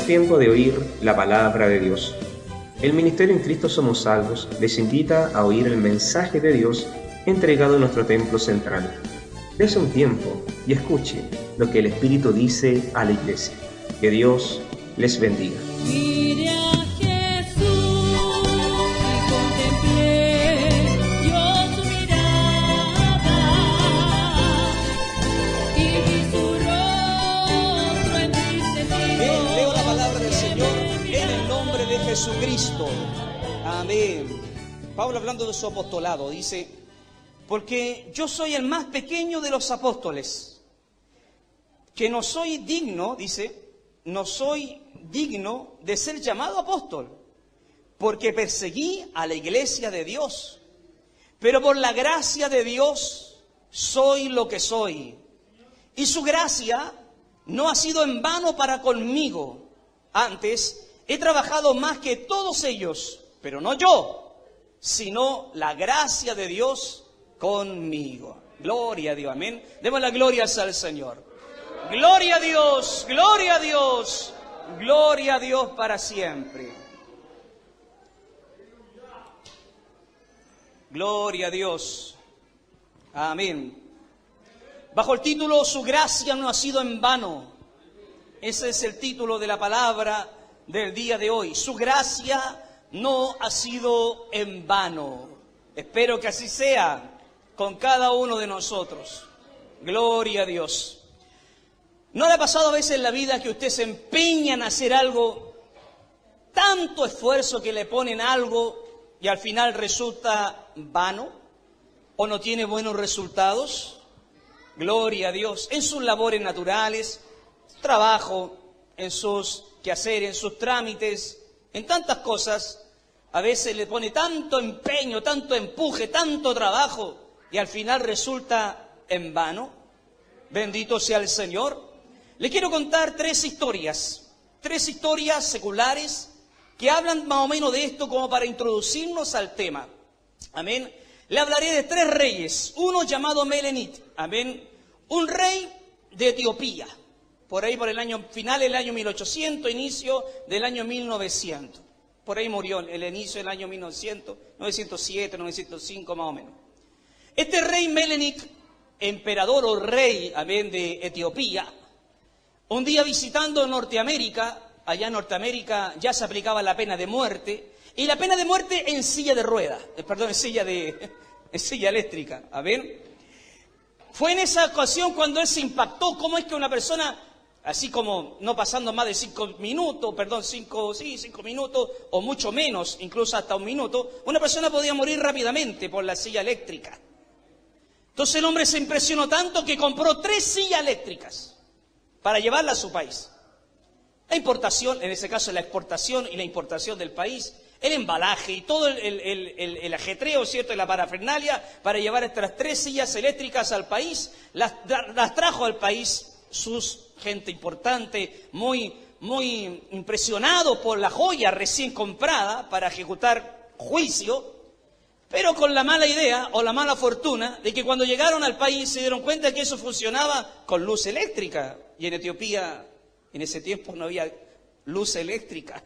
Es tiempo de oír la palabra de Dios. El Ministerio en Cristo Somos Salvos les invita a oír el mensaje de Dios entregado en nuestro templo central. Dese un tiempo y escuche lo que el Espíritu dice a la iglesia. Que Dios les bendiga. Mire a Jesús y contemplé yo su mirada y vi su rostro entristecido. Leo la palabra del Señor en el nombre de Jesucristo. Amén. Pablo, hablando de su apostolado, dice: porque yo soy el más pequeño de los apóstoles, que no soy digno, dice, no soy digno de ser llamado apóstol, porque perseguí a la iglesia de Dios. Pero por la gracia de Dios soy lo que soy. Y su gracia no ha sido en vano para conmigo. Antes he trabajado más que todos ellos, pero no yo, sino la gracia de Dios conmigo. Gloria a Dios, amén. Demos las glorias al Señor. Gloria a Dios, gloria a Dios, gloria a Dios para siempre. Gloria a Dios. Amén. Bajo el título Su gracia no ha sido en vano. Ese es el título de la palabra del día de hoy. Su gracia no ha sido en vano. Espero que así sea con cada uno de nosotros. Gloria a Dios. ¿No le ha pasado a veces en la vida que usted se empeña en hacer algo, tanto esfuerzo que le ponen algo y al final resulta vano o no tiene buenos resultados? Gloria a Dios. En sus labores naturales, trabajo, en sus quehaceres, en sus trámites, en tantas cosas, a veces le pone tanto empeño, tanto empuje, tanto trabajo y al final resulta en vano. Bendito sea el Señor. Le quiero contar tres historias seculares que hablan más o menos de esto como para introducirnos al tema. Amén. Le hablaré de tres reyes, uno llamado Melenit, amén, un rey de Etiopía, por ahí por el año final del año 1800, inicio del año 1900. Por ahí murió el inicio del año 1900, 907, 905 más o menos. Este rey Melenit, emperador o rey, amén, de Etiopía, un día visitando Norteamérica, allá en Norteamérica ya se aplicaba la pena de muerte, y la pena de muerte en silla de ruedas, en silla eléctrica, ¿amén? Fue en esa ocasión cuando él se impactó, cómo es que una persona, así como no pasando más de 5 minutos, 5 minutos, o mucho menos, incluso hasta 1 minuto, una persona podía morir rápidamente por la silla eléctrica. Entonces el hombre se impresionó tanto que compró 3 sillas eléctricas para llevarla a su país. La importación, en ese caso la exportación y la importación del país, el embalaje y todo el ajetreo, ¿cierto?, y la parafernalia para llevar estas 3 sillas eléctricas al país, las trajo al país sus gente importante, muy impresionado por la joya recién comprada para ejecutar juicio, pero con la mala idea o la mala fortuna de que cuando llegaron al país se dieron cuenta que eso funcionaba con luz eléctrica. Y en Etiopía, en ese tiempo no había luz eléctrica.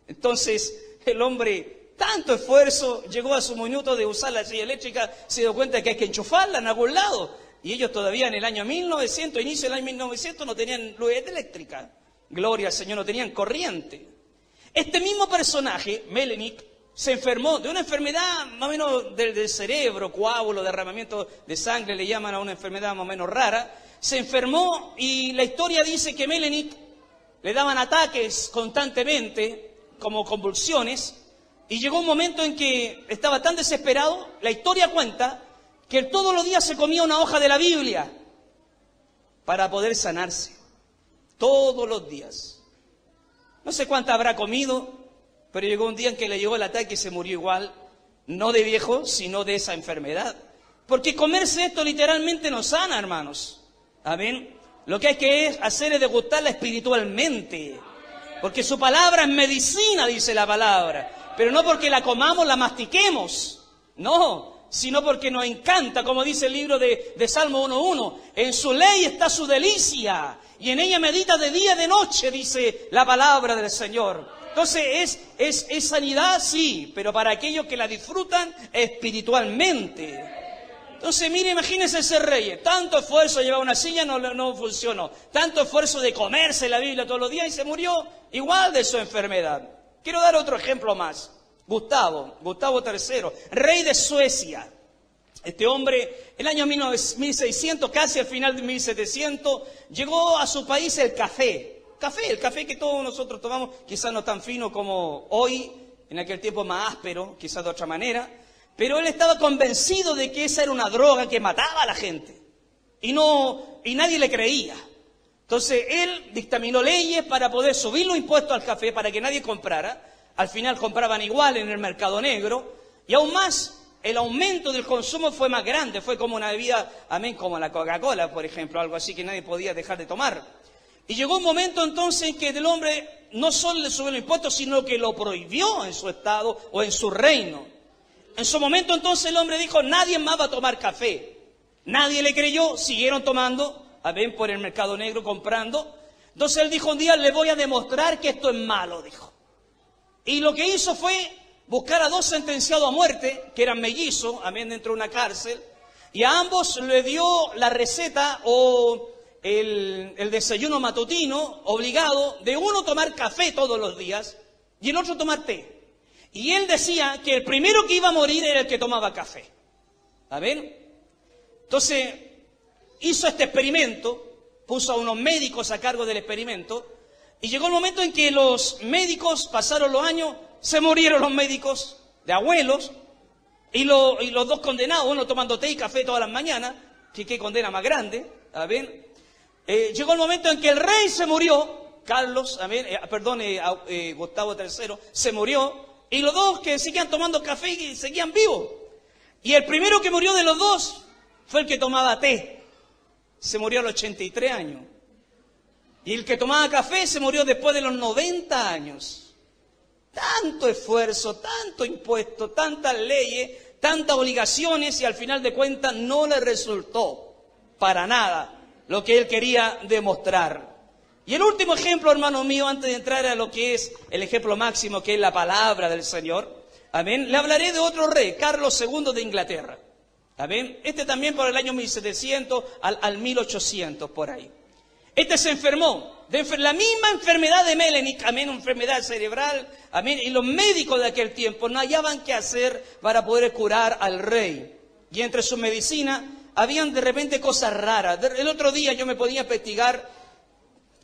Entonces, el hombre, tanto esfuerzo, llegó a su minuto de usar la silla eléctrica, se dio cuenta que hay que enchufarla en algún lado. Y ellos todavía en el año 1900, inicio del año 1900, no tenían luz eléctrica. Gloria al Señor, no tenían corriente. Este mismo personaje, Melenit, se enfermó de una enfermedad más o menos del cerebro, coágulo, derramamiento de sangre, le llaman a una enfermedad más o menos rara. Se enfermó y la historia dice que Melenit le daban ataques constantemente, como convulsiones, y llegó un momento en que estaba tan desesperado, la historia cuenta, que él todos los días se comía una hoja de la Biblia para poder sanarse. Todos los días. No sé cuánta habrá comido, pero llegó un día en que le llegó el ataque y se murió igual, no de viejo, sino de esa enfermedad. Porque comerse esto literalmente no sana, hermanos. Amén. Lo que hay que hacer es degustarla espiritualmente. Porque su palabra es medicina, dice la palabra. Pero no porque la comamos, la mastiquemos. No, sino porque nos encanta, como dice el libro de Salmo 1:1. En su ley está su delicia, y en ella medita de día y de noche, dice la palabra del Señor. Entonces, ¿es sanidad? Sí, pero para aquellos que la disfrutan espiritualmente. Entonces, mire, imagínense ser reyes. Tanto esfuerzo llevar una silla, no funcionó. Tanto esfuerzo de comerse la Biblia todos los días y se murió igual de su enfermedad. Quiero dar otro ejemplo más. Gustavo III, rey de Suecia. Este hombre, el año 1600, casi al final de 1700, llegó a su país el café. El café que todos nosotros tomamos, quizás no tan fino como hoy, en aquel tiempo más áspero, quizás de otra manera. Pero él estaba convencido de que esa era una droga que mataba a la gente. Y nadie le creía. Entonces él dictaminó leyes para poder subir los impuestos al café para que nadie comprara. Al final compraban igual en el mercado negro. Y aún más, el aumento del consumo fue más grande. Fue como una bebida, como la Coca-Cola, por ejemplo, algo así que nadie podía dejar de tomar. Y llegó un momento entonces en que el hombre no solo le subió los impuestos, sino que lo prohibió en su estado o en su reino. En su momento entonces el hombre dijo, nadie más va a tomar café. Nadie le creyó, siguieron tomando, por el mercado negro comprando. Entonces él dijo un día, le voy a demostrar que esto es malo, dijo. Y lo que hizo fue buscar a 2 sentenciados a muerte, que eran mellizos, dentro de una cárcel, y a ambos le dio la receta o el desayuno matutino obligado de uno tomar café todos los días y el otro tomar té. Y él decía que el primero que iba a morir era el que tomaba café. Entonces hizo este experimento, puso a unos médicos a cargo del experimento, y llegó el momento en que los médicos, pasaron los años, se murieron los médicos de abuelos, y los 2 condenados, uno tomando té y café todas las mañanas, que qué condena más grande, llegó el momento en que el rey se murió, Gustavo III se murió, y los 2 que seguían tomando café y seguían vivos. Y el primero que murió de los 2 fue el que tomaba té. Se murió a los 83 años. Y el que tomaba café se murió después de los 90 años. Tanto esfuerzo, tanto impuesto, tantas leyes, tantas obligaciones, y al final de cuentas no le resultó para nada lo que él quería demostrar. Y el último ejemplo, hermano mío, antes de entrar a lo que es el ejemplo máximo, que es la palabra del Señor, le hablaré de otro rey, Carlos II de Inglaterra. Este también por el año 1700 al 1800, por ahí. Este se enfermó de la misma enfermedad de Melenic, una enfermedad cerebral, y los médicos de aquel tiempo no hallaban qué hacer para poder curar al rey. Y entre sus medicinas habían de repente cosas raras. El otro día yo me podía investigar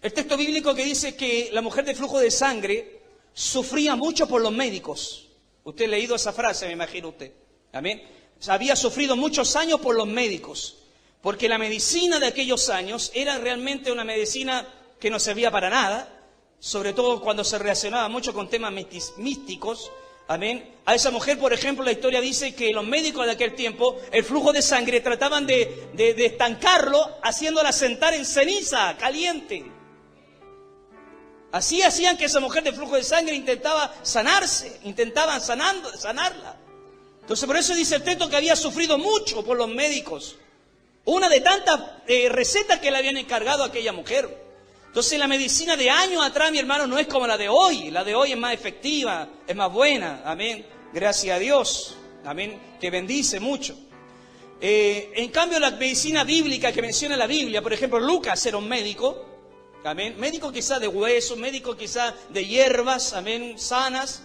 el texto bíblico que dice que la mujer de flujo de sangre sufría mucho por los médicos. Usted ha leído esa frase, me imagino usted. Había sufrido muchos años por los médicos, porque la medicina de aquellos años era realmente una medicina que no servía para nada, sobre todo cuando se relacionaba mucho con temas místicos. A esa mujer, por ejemplo, la historia dice que los médicos de aquel tiempo, el flujo de sangre, trataban de estancarlo haciéndola sentar en ceniza caliente. Así hacían que esa mujer de flujo de sangre intentaba sanarse, sanarla. Entonces por eso dice el texto que había sufrido mucho por los médicos. Una de tantas recetas que le habían encargado a aquella mujer. Entonces la medicina de años atrás, mi hermano, no es como la de hoy. La de hoy es más efectiva, es más buena. Gracias a Dios. Que bendice mucho. En cambio la medicina bíblica que menciona la Biblia, por ejemplo, Lucas era un médico. Médico quizá de huesos, médico quizá de hierbas, sanas,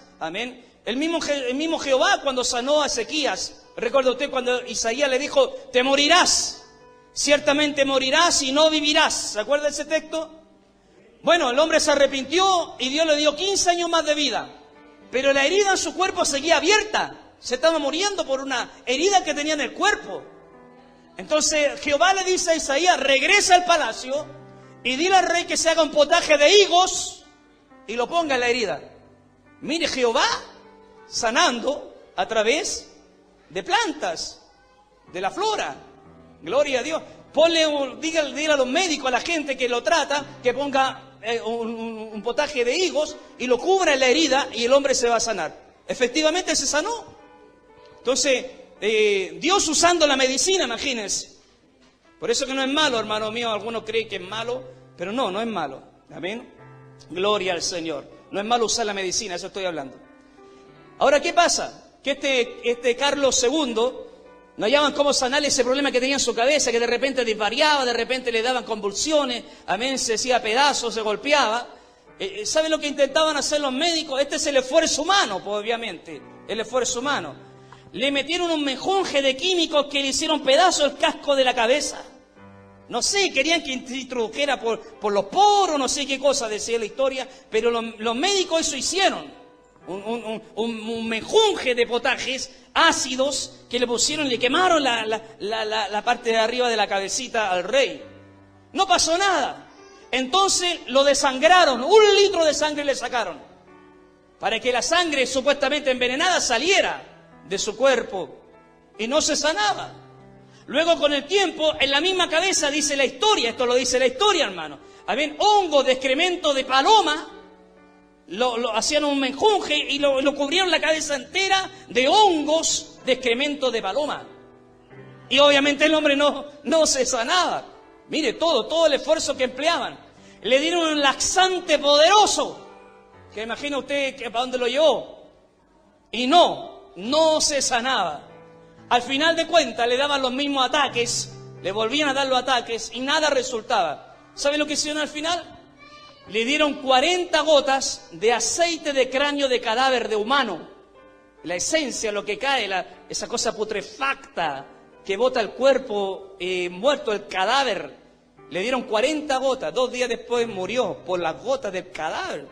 El mismo Jehová cuando sanó a Ezequías, recuerda usted cuando Isaías le dijo, te morirás, ciertamente morirás y no vivirás. ¿Se acuerda de ese texto? Bueno, el hombre se arrepintió y Dios le dio 15 años más de vida, pero la herida en su cuerpo seguía abierta, se estaba muriendo por una herida que tenía en el cuerpo. Entonces Jehová le dice a Isaías, regresa al palacio, y dile al rey que se haga un potaje de higos y lo ponga en la herida. Mire, Jehová sanando a través de plantas, de la flora. Gloria a Dios. Dile a los médicos, a la gente que lo trata, que ponga un potaje de higos y lo cubra en la herida y el hombre se va a sanar. Efectivamente se sanó. Entonces, Dios usando la medicina, imagínense. Por eso que no es malo, hermano mío. Algunos creen que es malo, pero no es malo. Amén. Gloria al Señor. No es malo usar la medicina, eso estoy hablando. Ahora, ¿qué pasa? Que este Carlos II no hallaban cómo sanar ese problema que tenía en su cabeza, que de repente desvariaba, de repente le daban convulsiones, amén, se hacía pedazos, se golpeaba. ¿Saben lo que intentaban hacer los médicos? Este es el esfuerzo humano, pues, obviamente, el esfuerzo humano. Le metieron un menjunje de químicos que le hicieron pedazos el casco de la cabeza. No sé, querían que introdujera por los poros, no sé qué cosa decía la historia, pero los médicos eso hicieron. Un menjunje de potajes ácidos que le pusieron, le quemaron la parte de arriba de la cabecita al rey. No pasó nada. Entonces lo desangraron, 1 litro de sangre le sacaron, para que la sangre supuestamente envenenada saliera de su cuerpo y no se sanaba. Luego con el tiempo, en la misma cabeza dice la historia, esto lo dice la historia, hermano, habían hongos de excremento de paloma, lo hacían un menjunje y lo cubrieron la cabeza entera de hongos de excremento de paloma. Y obviamente el hombre no se sanaba. Mire, todo el esfuerzo que empleaban. Le dieron un laxante poderoso, que imagina usted que para dónde lo llevó. Y no se sanaba. Al final de cuentas le daban los mismos ataques, le volvían a dar los ataques y nada resultaba. ¿Saben lo que hicieron al final? Le dieron 40 gotas de aceite de cráneo de cadáver de humano. La esencia, lo que cae, esa cosa putrefacta que bota el cuerpo muerto, el cadáver. Le dieron 40 gotas, 2 días después murió por las gotas del cadáver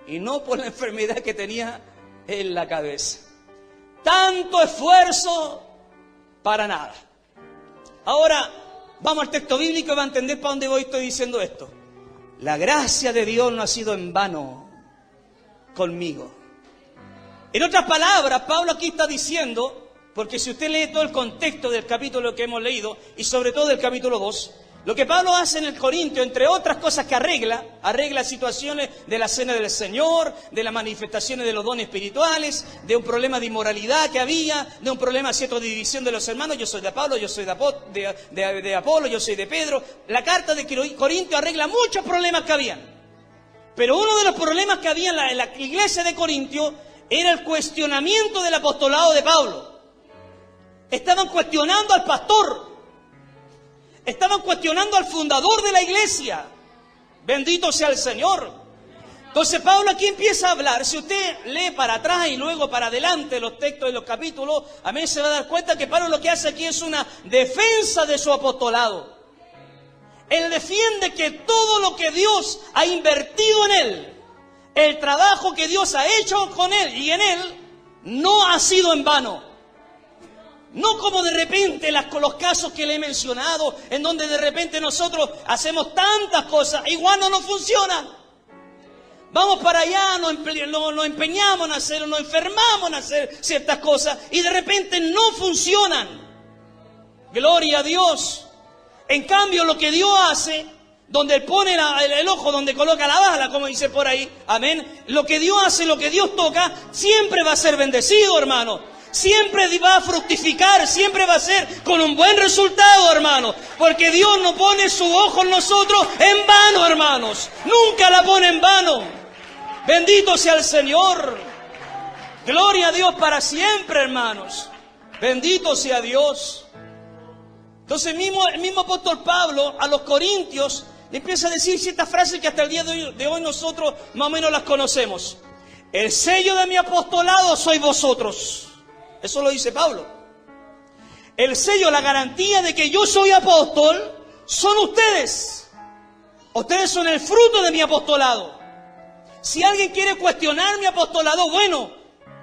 y no por la enfermedad que tenía en la cabeza. Tanto esfuerzo para nada. Ahora vamos al texto bíblico y va a entender para dónde voy, estoy diciendo esto. La gracia de Dios no ha sido en vano conmigo. En otras palabras, Pablo aquí está diciendo, porque si usted lee todo el contexto del capítulo que hemos leído, y sobre todo del capítulo 2, lo que Pablo hace en el Corintio, entre otras cosas que arregla situaciones de la cena del Señor, de las manifestaciones de los dones espirituales, de un problema de inmoralidad que había, de un problema cierto de división de los hermanos. Yo soy de Pablo, yo soy de Apolo, yo soy de Pedro. La carta de Corintio arregla muchos problemas que habían. Pero uno de los problemas que había en la iglesia de Corintio era el cuestionamiento del apostolado de Pablo. Estaban cuestionando al pastor. Estaban cuestionando al fundador de la iglesia. Bendito sea el Señor. Entonces Pablo aquí empieza a hablar. Si usted lee para atrás y luego para adelante los textos y los capítulos, a mí se va a dar cuenta que Pablo lo que hace aquí es una defensa de su apostolado. Él defiende que todo lo que Dios ha invertido en él, el trabajo que Dios ha hecho con él y en él, no ha sido en vano. No como de repente los casos que le he mencionado, en donde de repente nosotros hacemos tantas cosas, igual no nos funcionan. Vamos para allá, nos empeñamos en hacerlo, nos enfermamos en hacer ciertas cosas y de repente no funcionan. Gloria a Dios. En cambio, lo que Dios hace, donde Él pone el ojo, donde coloca la bala, como dice por ahí, amén. Lo que Dios hace, lo que Dios toca, siempre va a ser bendecido, hermano. Siempre va a fructificar, siempre va a ser con un buen resultado, hermano. Porque Dios no pone su ojo en nosotros en vano, hermanos. Nunca la pone en vano. Bendito sea el Señor. Gloria a Dios para siempre, hermanos. Bendito sea Dios. Entonces el mismo apóstol Pablo a los corintios le empieza a decir ciertas frases que hasta el día de hoy nosotros más o menos las conocemos. El sello de mi apostolado sois vosotros. Eso lo dice Pablo. El sello, la garantía de que yo soy apóstol, son ustedes. Ustedes son el fruto de mi apostolado. Si alguien quiere cuestionar mi apostolado, bueno,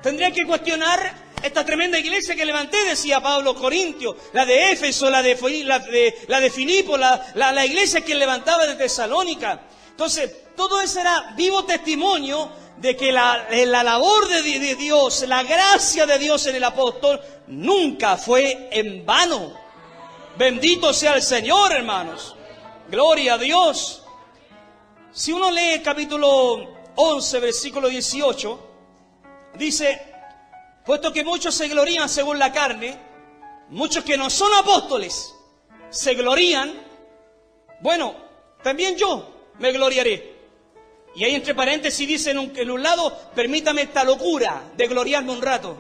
tendría que cuestionar esta tremenda iglesia que levanté, decía Pablo, Corintio, la de Éfeso, la de Filipo, la iglesia que levantaba de Tesalónica. Entonces, todo eso era vivo testimonio de que la labor de Dios, la gracia de Dios en el apóstol, nunca fue en vano. Bendito sea el Señor, hermanos. Gloria a Dios. Si uno lee el capítulo 11, versículo 18, dice, puesto que muchos se glorían según la carne, muchos que no son apóstoles se glorían. Bueno, también yo me gloriaré. Y ahí entre paréntesis dice en un lado, permítame esta locura de gloriarme un rato.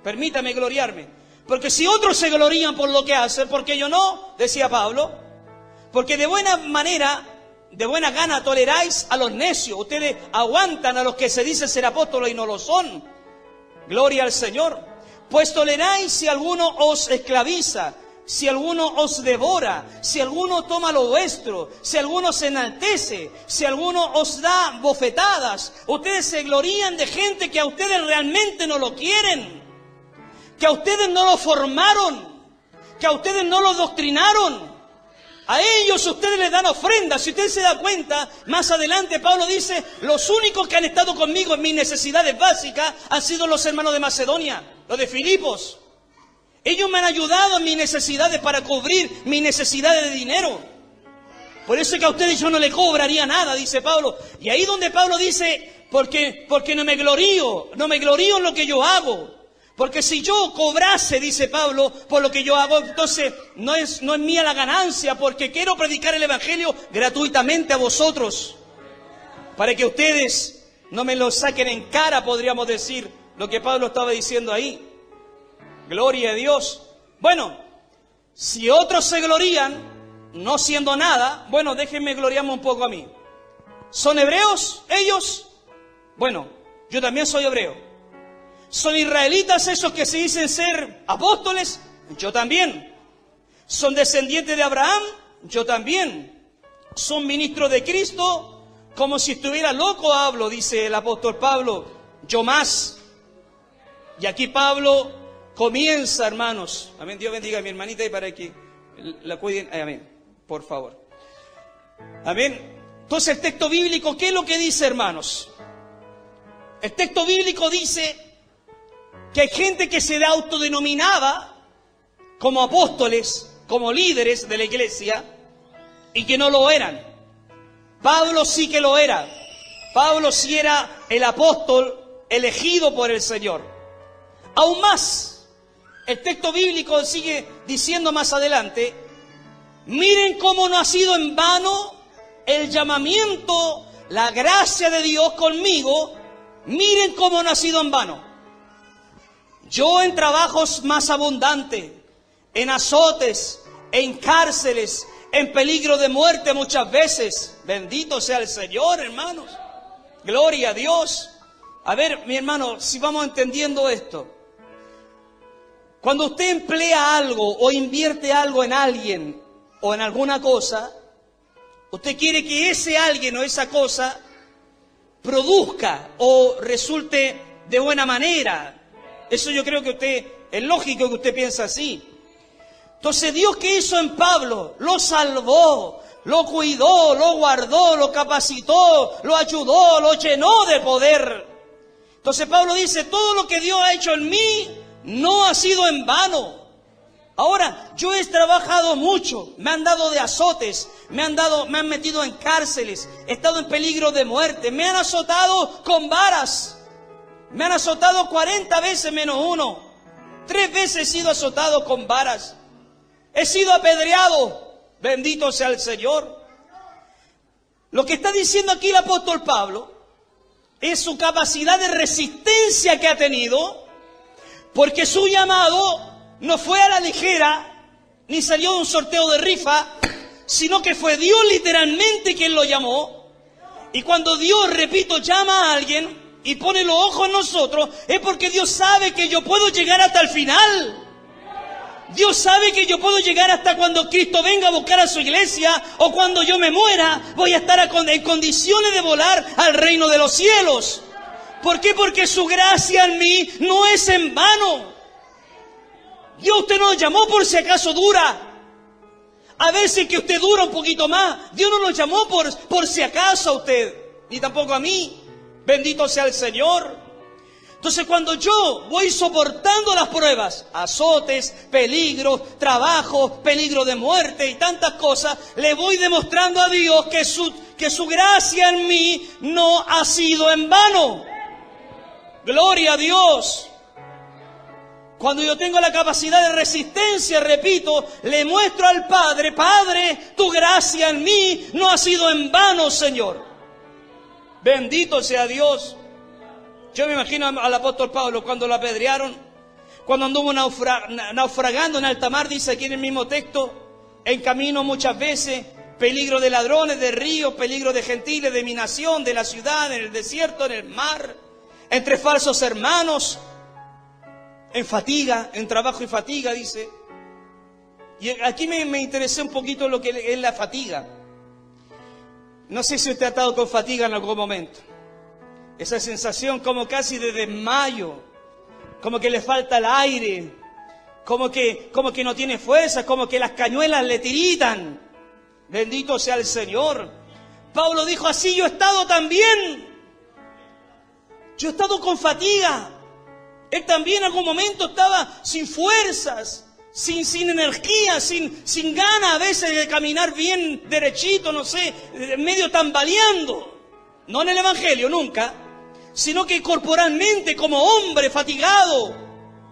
Permítame gloriarme. Porque si otros se glorían por lo que hacen, ¿por qué yo no? Decía Pablo. Porque de buena manera, de buena gana toleráis a los necios. Ustedes aguantan a los que se dicen ser apóstoles y no lo son. Gloria al Señor. Pues toleráis si alguno os esclaviza, si alguno os devora, si alguno toma lo vuestro, si alguno se enaltece, si alguno os da bofetadas. Ustedes se glorían de gente que a ustedes realmente no lo quieren, que a ustedes no lo formaron, que a ustedes no lo doctrinaron. A ellos ustedes les dan ofrendas. Si usted se da cuenta, más adelante Pablo dice, los únicos que han estado conmigo en mis necesidades básicas han sido los hermanos de Macedonia, los de Filipos. Ellos me han ayudado en mis necesidades para cubrir mis necesidades de dinero. Por eso es que a ustedes yo no le cobraría nada, dice Pablo. Y ahí donde Pablo dice, porque no me glorío en lo que yo hago. Porque si yo cobrase, dice Pablo, por lo que yo hago, entonces no es mía la ganancia, porque quiero predicar el Evangelio gratuitamente a vosotros. Para que ustedes no me lo saquen en cara, podríamos decir, lo que Pablo estaba diciendo ahí. Gloria a Dios. Bueno, si otros se glorían, no siendo nada, bueno, déjenme gloriarme un poco a mí. ¿Son hebreos ellos? Bueno, yo también soy hebreo. ¿Son israelitas esos que se dicen ser apóstoles? Yo también. ¿Son descendientes de Abraham? Yo también. ¿Son ministros de Cristo? Como si estuviera loco hablo, dice el apóstol Pablo. Yo más. Y aquí Pablo comienza, hermanos. Amén. Dios bendiga a mi hermanita y para que la cuiden. Amén. Por favor. Amén. Entonces el texto bíblico, ¿qué es lo que dice, hermanos? El texto bíblico dice que hay gente que se autodenominaba como apóstoles, como líderes de la iglesia, y que no lo eran. Pablo sí que lo era. Pablo sí era el apóstol elegido por el Señor. Aún más, el texto bíblico sigue diciendo más adelante, miren cómo no ha sido en vano el llamamiento, la gracia de Dios conmigo, miren cómo no ha sido en vano. Yo en trabajos más abundantes, en azotes, en cárceles, en peligro de muerte muchas veces. Bendito sea el Señor, hermanos. Gloria a Dios. A ver, mi hermano, si vamos entendiendo esto. Cuando usted emplea algo o invierte algo en alguien o en alguna cosa, usted quiere que ese alguien o esa cosa produzca o resulte de buena manera. Eso yo creo que usted, es lógico que usted piense así. Entonces Dios, ¿qué hizo en Pablo? Lo salvó, lo cuidó, lo guardó, lo capacitó, lo ayudó, lo llenó de poder. Entonces Pablo dice, todo lo que Dios ha hecho en mí no ha sido en vano. Ahora, yo he trabajado mucho, me han dado de azotes, me han metido en cárceles, he estado en peligro de muerte, me han azotado con varas. Me han azotado 40 veces menos uno. 3 veces he sido azotado con varas. He sido apedreado. Bendito sea el Señor. Lo que está diciendo aquí el apóstol Pablo es su capacidad de resistencia que ha tenido, porque su llamado no fue a la ligera, ni salió de un sorteo de rifa, sino que fue Dios literalmente quien lo llamó. Y cuando Dios, repito, llama a alguien y pone los ojos en nosotros, es porque Dios sabe que yo puedo llegar hasta el final. Dios sabe que yo puedo llegar hasta cuando Cristo venga a buscar a su iglesia, o cuando yo me muera, voy a estar en condiciones de volar al reino de los cielos. ¿Por qué? Porque su gracia en mí no es en vano. Dios usted no lo llamó por si acaso dura. A veces que usted dura un poquito más. Dios no lo llamó por si acaso a usted, ni tampoco a mí. Bendito sea el Señor. Entonces cuando yo voy soportando las pruebas, azotes, peligros, trabajos, peligro de muerte y tantas cosas, le voy demostrando a Dios que su gracia en mí no ha sido en vano. Gloria a Dios. Cuando yo tengo la capacidad de resistencia, repito, le muestro al Padre, Padre, tu gracia en mí no ha sido en vano, Señor. Bendito sea Dios. Yo me imagino al apóstol Pablo cuando lo apedrearon, cuando anduvo naufragando en alta mar, dice aquí en el mismo texto, en camino muchas veces, peligro de ladrones, de ríos, peligro de gentiles, de mi nación, de la ciudad, en el desierto, en el mar, entre falsos hermanos, en fatiga, en trabajo y fatiga, dice. Y aquí me interesé un poquito en lo que es la fatiga. No sé si usted ha estado con fatiga en algún momento. Esa sensación como casi de desmayo, como que le falta el aire, como que no tiene fuerza, como que las cañuelas le tiritan. Bendito sea el Señor. Pablo dijo, así yo he estado también. Yo he estado con fatiga. Él también en algún momento estaba sin fuerzas, sin energía, sin ganas a veces de caminar bien derechito, no sé, medio tambaleando. No en el Evangelio, nunca, sino que corporalmente como hombre fatigado.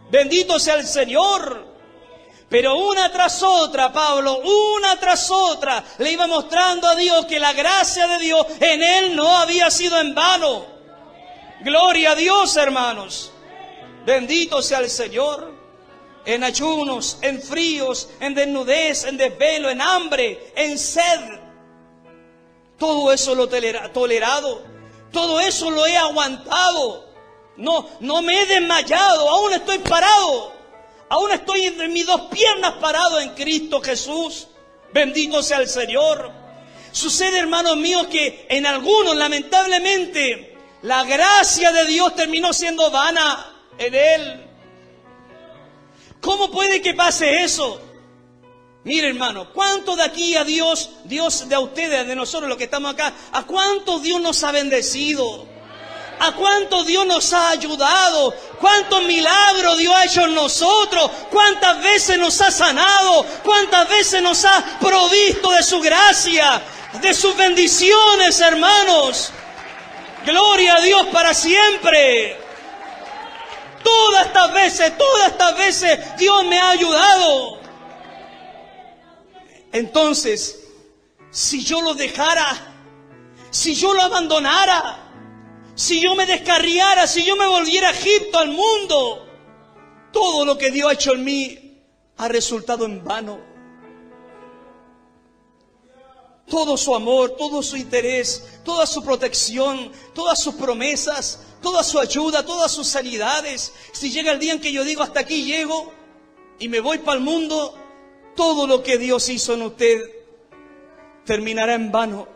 Bendito sea el Señor. Pero una tras otra, Pablo, una tras otra, le iba mostrando a Dios que la gracia de Dios en él no había sido en vano. Gloria a Dios, hermanos. Bendito sea el Señor. En ayunos, en fríos, en desnudez, en desvelo, en hambre, en sed. Todo eso lo he tolerado. Todo eso lo he aguantado. No me he desmayado. Aún estoy parado. Aún estoy en mis dos piernas parado en Cristo Jesús. Bendito sea el Señor. Sucede, hermanos míos, que en algunos, lamentablemente, la gracia de Dios terminó siendo vana en Él. ¿Cómo puede que pase eso? Mire, hermano, ¿cuánto de aquí a Dios de ustedes, de nosotros los que estamos acá, a cuánto Dios nos ha bendecido? ¿A cuánto Dios nos ha ayudado? ¿Cuántos milagros Dios ha hecho en nosotros? ¿Cuántas veces nos ha sanado? ¿Cuántas veces nos ha provisto de su gracia, de sus bendiciones, hermanos? Gloria a Dios para siempre. Todas estas veces Dios me ha ayudado. Entonces, si yo lo dejara, si yo lo abandonara, si yo me descarriara, si yo me volviera a Egipto, al mundo, todo lo que Dios ha hecho en mí ha resultado en vano. Todo su amor, todo su interés, toda su protección, todas sus promesas, toda su ayuda, todas sus sanidades. Si llega el día en que yo digo hasta aquí llego y me voy para el mundo, todo lo que Dios hizo en usted terminará en vano.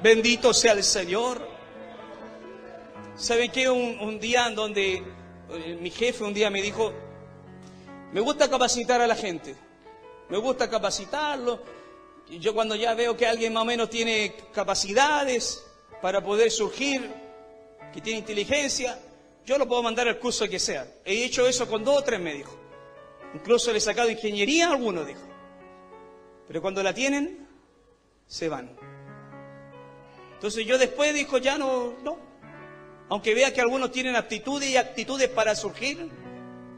Bendito sea el Señor. ¿Saben qué? Un día en donde mi jefe un día me dijo, me gusta capacitar a la gente, me gusta capacitarlo. Y yo cuando ya veo que alguien más o menos tiene capacidades para poder surgir, que tiene inteligencia, yo lo puedo mandar al curso que sea. He hecho eso con 2 o 3, me dijo. Incluso le he sacado ingeniería a algunos, dijo. Pero cuando la tienen, se van. Entonces yo después dijo, ya no. Aunque vea que algunos tienen aptitudes y actitudes para surgir,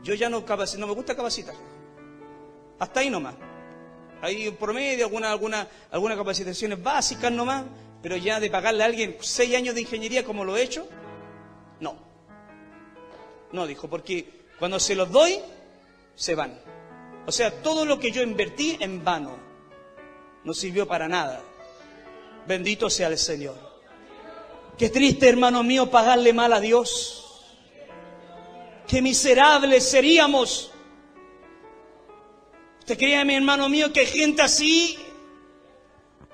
yo ya no me gusta capacitar. Hasta ahí nomás. Hay un promedio, algunas capacitaciones básicas nomás, pero ya de pagarle a alguien 6 años de ingeniería como lo he hecho, no, dijo, porque cuando se los doy, se van. O sea, todo lo que yo invertí en vano, no sirvió para nada. Bendito sea el Señor. Qué triste, hermano mío, pagarle mal a Dios. Qué miserables seríamos. ¿Usted cree, mi hermano mío, que hay gente así,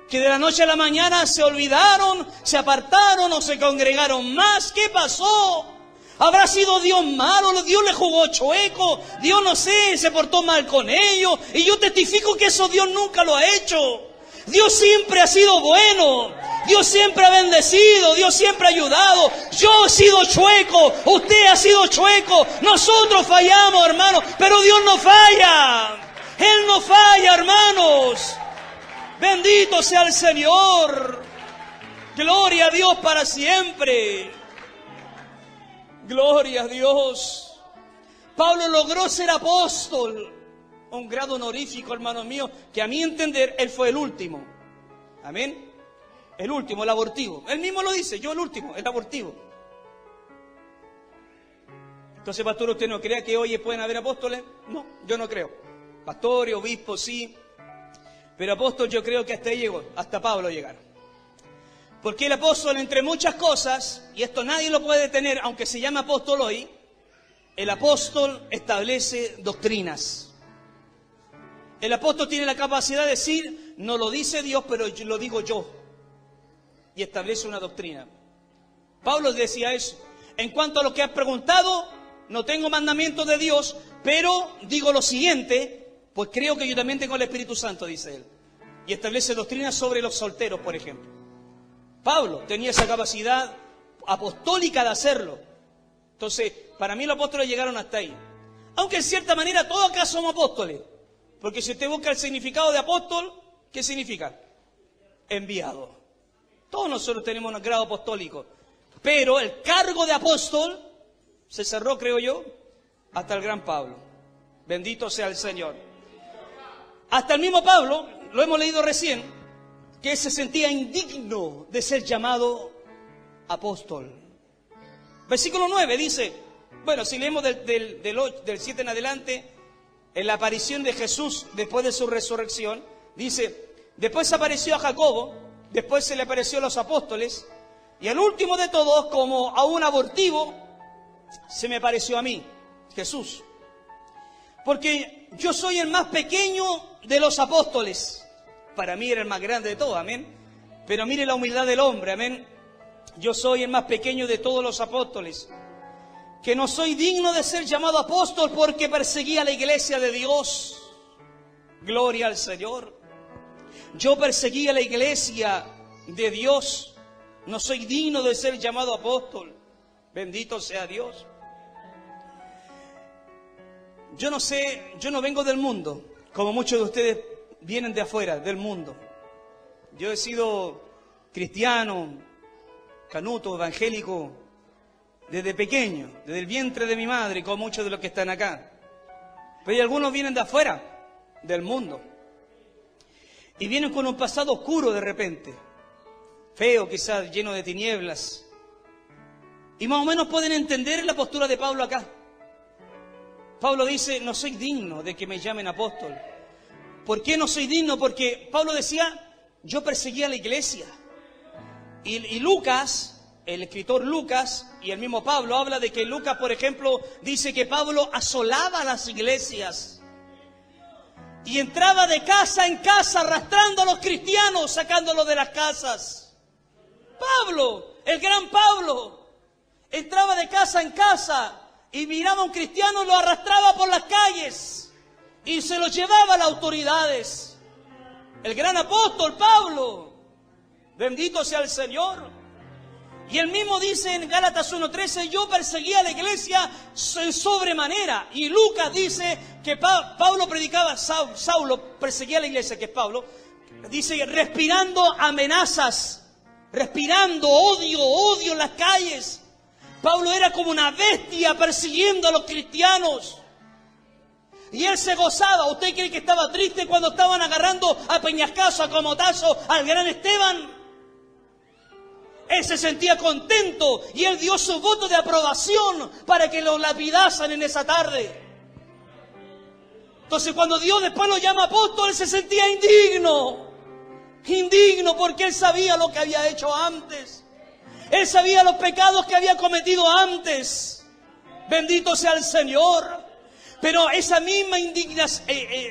que de la noche a la mañana se olvidaron, se apartaron o se congregaron más? ¿Qué pasó? ¿Habrá sido Dios malo? ¿Dios le jugó chueco? ¿Dios, no sé, se portó mal con ellos? Y yo testifico que eso Dios nunca lo ha hecho. Dios siempre ha sido bueno. Dios siempre ha bendecido. Dios siempre ha ayudado. Yo he sido chueco. Usted ha sido chueco. Nosotros fallamos, hermanos. Pero Dios no falla. Él no falla, hermanos. Bendito sea el Señor. Gloria a Dios para siempre. Gloria a Dios. Pablo logró ser apóstol, un grado honorífico, hermanos míos, que a mi entender, él fue el último. Amén. El último, el abortivo. Él mismo lo dice, yo el último, el abortivo. Entonces, pastor, ¿usted no cree que hoy pueden haber apóstoles? No, yo no creo. Pastores, obispos, sí. Pero apóstol yo creo que hasta ahí llegó, hasta Pablo llegar. Porque el apóstol, entre muchas cosas, y esto nadie lo puede detener, aunque se llame apóstol hoy, el apóstol establece doctrinas. El apóstol tiene la capacidad de decir, no lo dice Dios, pero lo digo yo. Y establece una doctrina. Pablo decía eso. En cuanto a lo que has preguntado, no tengo mandamientos de Dios, pero digo lo siguiente, pues creo que yo también tengo el Espíritu Santo, dice él. Y establece doctrinas sobre los solteros, por ejemplo. Pablo tenía esa capacidad apostólica de hacerlo. Entonces, para mí los apóstoles llegaron hasta ahí. Aunque en cierta manera todos acá somos apóstoles. Porque si usted busca el significado de apóstol, ¿qué significa? Enviado. Todos nosotros tenemos un grado apostólico. Pero el cargo de apóstol se cerró, creo yo, hasta el gran Pablo. Bendito sea el Señor. Hasta el mismo Pablo, lo hemos leído recién, que se sentía indigno de ser llamado apóstol. Versículo 9 dice, bueno, si leemos del 7 en adelante, en la aparición de Jesús después de su resurrección, dice, después apareció a Jacobo, después se le apareció a los apóstoles, y al último de todos, como a un abortivo, se me pareció a mí, Jesús. Porque yo soy el más pequeño de los apóstoles. Para mí era el más grande de todos, amén. Pero mire la humildad del hombre, amén. Yo soy el más pequeño de todos los apóstoles. Que no soy digno de ser llamado apóstol porque perseguía la iglesia de Dios. Gloria al Señor. Yo perseguía la iglesia de Dios. No soy digno de ser llamado apóstol. Bendito sea Dios. Yo no sé, yo no vengo del mundo, como muchos de ustedes vienen de afuera, del mundo. Yo he sido cristiano, canuto, evangélico, desde pequeño, desde el vientre de mi madre, como muchos de los que están acá. Pero algunos vienen de afuera, del mundo. Y vienen con un pasado oscuro de repente, feo quizás, lleno de tinieblas. Y más o menos pueden entender la postura de Pablo acá. Pablo dice, no soy digno de que me llamen apóstol. ¿Por qué no soy digno? Porque Pablo decía, yo perseguía la iglesia. Y Lucas, el escritor Lucas, y el mismo Pablo, habla de que Lucas, por ejemplo, dice que Pablo asolaba las iglesias. Y entraba de casa en casa, arrastrando a los cristianos, sacándolos de las casas. Pablo, el gran Pablo, entraba de casa en casa y miraba a un cristiano, lo arrastraba por las calles y se lo llevaba a las autoridades. El gran apóstol Pablo, bendito sea el Señor. Y él mismo dice en Gálatas 1:13, yo perseguía a la iglesia en sobremanera. Y Lucas dice que Pablo predicaba, Saulo perseguía a la iglesia, que es Pablo, dice respirando amenazas, respirando odio en las calles. Pablo era como una bestia persiguiendo a los cristianos. Y él se gozaba. ¿Usted cree que estaba triste cuando estaban agarrando a peñascazo, a comotazo al gran Esteban? Él se sentía contento y él dio su voto de aprobación para que lo lapidasen en esa tarde. Entonces cuando Dios después lo llama apóstol, él se sentía indigno. Indigno porque él sabía lo que había hecho antes. Él sabía los pecados que había cometido antes. Bendito sea el Señor. Pero esa misma indignación,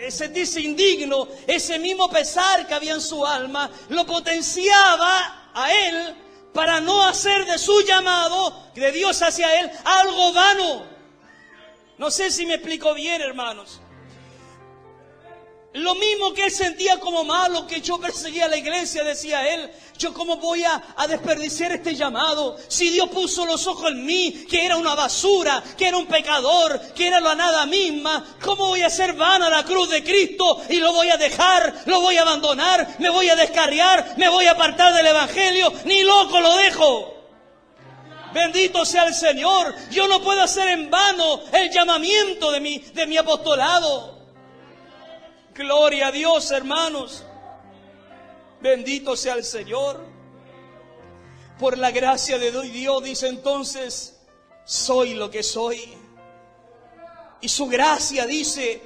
sentirse indigno, ese mismo pesar que había en su alma, lo potenciaba a él para no hacer de su llamado, de Dios hacia él, algo vano. No sé si me explico bien, hermanos. Lo mismo que él sentía como malo, que yo perseguía a la iglesia, decía él, yo cómo voy a desperdiciar este llamado, si Dios puso los ojos en mí, que era una basura, que era un pecador, que era la nada misma, cómo voy a hacer vana la cruz de Cristo y lo voy a dejar, lo voy a abandonar, me voy a descarriar, me voy a apartar del evangelio, ni loco lo dejo. Bendito sea el Señor. Yo no puedo hacer en vano el llamamiento de mi apostolado. Gloria a Dios, hermanos. Bendito sea el Señor. Por la gracia de Dios, dice entonces, soy lo que soy. Y su gracia, dice,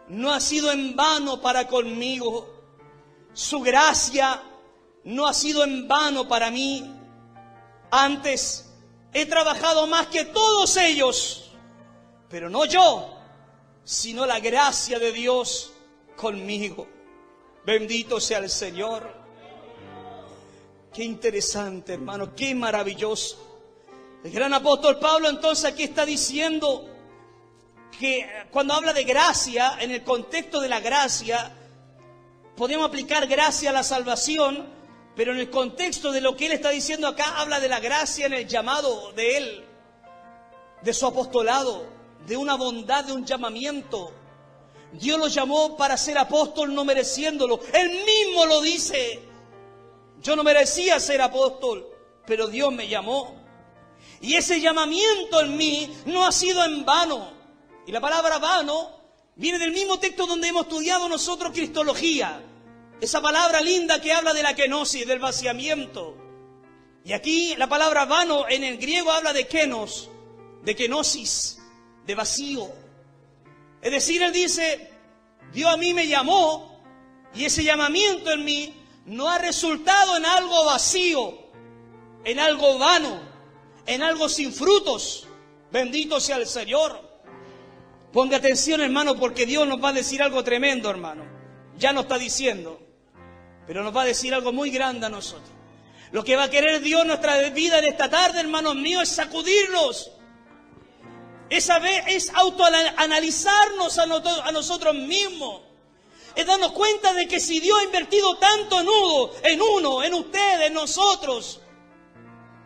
no ha sido en vano para conmigo. Su gracia no ha sido en vano para mí. Antes he trabajado más que todos ellos, pero no yo, sino la gracia de Dios conmigo. Bendito sea el Señor. Qué interesante, hermano, qué maravilloso. El gran apóstol Pablo entonces aquí está diciendo que cuando habla de gracia, en el contexto de la gracia, podemos aplicar gracia a la salvación, pero en el contexto de lo que él está diciendo acá, habla de la gracia en el llamado de él, de su apostolado, de una bondad, de un llamamiento. Dios lo llamó para ser apóstol no mereciéndolo. Él mismo lo dice. Yo no merecía ser apóstol, pero Dios me llamó. Y ese llamamiento en mí no ha sido en vano. Y la palabra vano viene del mismo texto donde hemos estudiado nosotros cristología. Esa palabra linda que habla de la kenosis, del vaciamiento. Y aquí la palabra vano en el griego habla de kenos, de kenosis, de vacío. Es decir, él dice, Dios a mí me llamó y ese llamamiento en mí no ha resultado en algo vacío, en algo vano, en algo sin frutos. Bendito sea el Señor. Ponga atención, hermano, porque Dios nos va a decir algo tremendo, hermano. Ya nos está diciendo, pero nos va a decir algo muy grande a nosotros. Lo que va a querer Dios en nuestra vida en esta tarde, hermanos míos, es sacudirnos. Es autoanalizarnos a nosotros mismos. Es darnos cuenta de que si Dios ha invertido tanto en ustedes, en nosotros,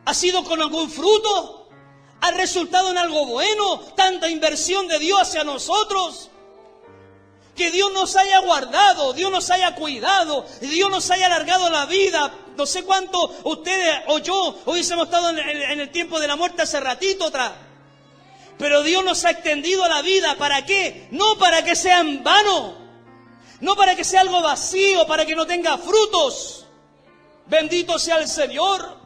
¿ha sido con algún fruto? ¿Ha resultado en algo bueno? Tanta inversión de Dios hacia nosotros. Que Dios nos haya guardado, Dios nos haya cuidado, Dios nos haya alargado la vida. No sé cuánto ustedes o yo hubiésemos estado en el tiempo de la muerte hace ratito atrás. Pero Dios nos ha extendido la vida. ¿Para qué? No para que sea en vano. No para que sea algo vacío, para que no tenga frutos. Bendito sea el Señor.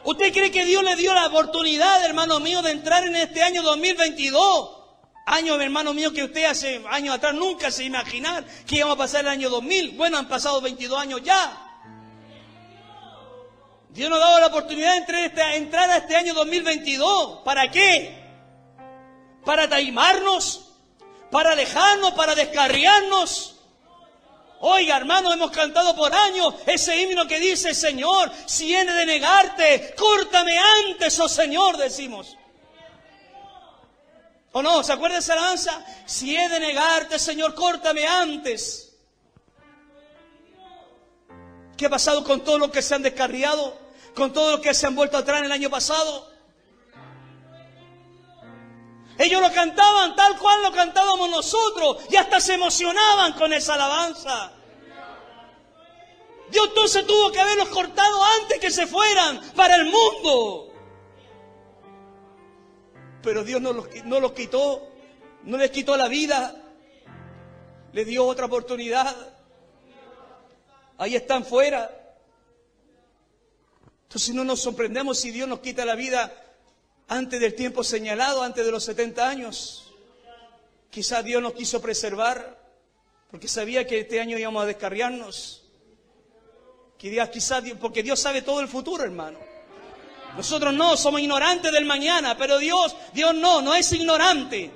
¿Usted cree que Dios le dio la oportunidad, hermano mío, de entrar en este año 2022? Año, hermano mío, que usted hace años atrás nunca se imaginar que íbamos a pasar el año 2000. Bueno, han pasado 22 años ya. Dios nos ha dado la oportunidad de entrar a este año 2022. ¿Para qué? ¿Para taimarnos? ¿Para alejarnos? ¿Para descarriarnos? Oiga, hermano, hemos cantado por años ese himno que dice, Señor, si he de negarte, córtame antes, oh Señor, decimos. ¿O no? ¿Se acuerda de esa alabanza? Si he de negarte, Señor, córtame antes. ¿Qué ha pasado con todos los que se han descarriado? ¿Con todos los que se han vuelto atrás en el año pasado? Ellos lo cantaban tal cual lo cantábamos nosotros y hasta se emocionaban con esa alabanza. Dios entonces tuvo que haberlos cortado antes que se fueran para el mundo. Pero Dios no los quitó, no les quitó la vida, les dio otra oportunidad. Ahí están fuera. Entonces no nos sorprendemos si Dios nos quita la vida antes del tiempo señalado, antes de los 70 años. Quizás Dios nos quiso preservar, porque sabía que este año íbamos a descarriarnos. Porque Dios sabe todo el futuro, hermano. Nosotros no, somos ignorantes del mañana, pero Dios no es ignorante.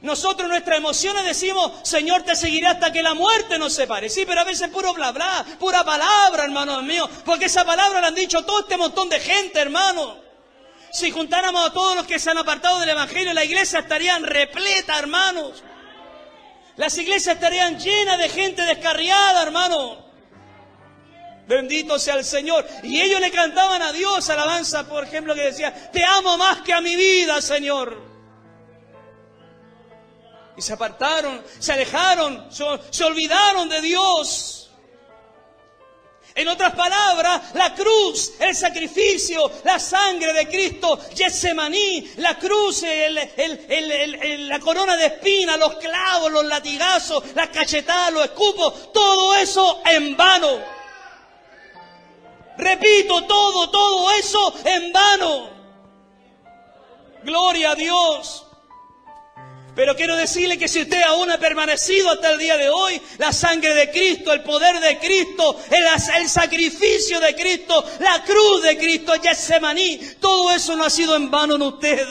Nosotros nuestras emociones decimos, Señor, te seguiré hasta que la muerte nos separe. Sí, pero a veces puro bla bla, pura palabra, hermanos míos, porque esa palabra la han dicho todo este montón de gente, hermano. Si juntáramos a todos los que se han apartado del Evangelio, la iglesia estarían repleta, hermanos. Las iglesias estarían llenas de gente descarriada, hermano. Bendito sea el Señor. Y ellos le cantaban a Dios alabanza, por ejemplo, que decía, te amo más que a mi vida, Señor. Y se apartaron, se alejaron, se olvidaron de Dios. En otras palabras, la cruz, el sacrificio, la sangre de Cristo, Getsemaní, la cruz, la corona de espinas, los clavos, los latigazos, las cachetadas, los escupos, todo eso en vano. Repito, todo eso en vano. Gloria a Dios. Pero quiero decirle que si usted aún ha permanecido hasta el día de hoy, la sangre de Cristo, el poder de Cristo, el sacrificio de Cristo, la cruz de Cristo, Getsemaní, todo eso no ha sido en vano en usted.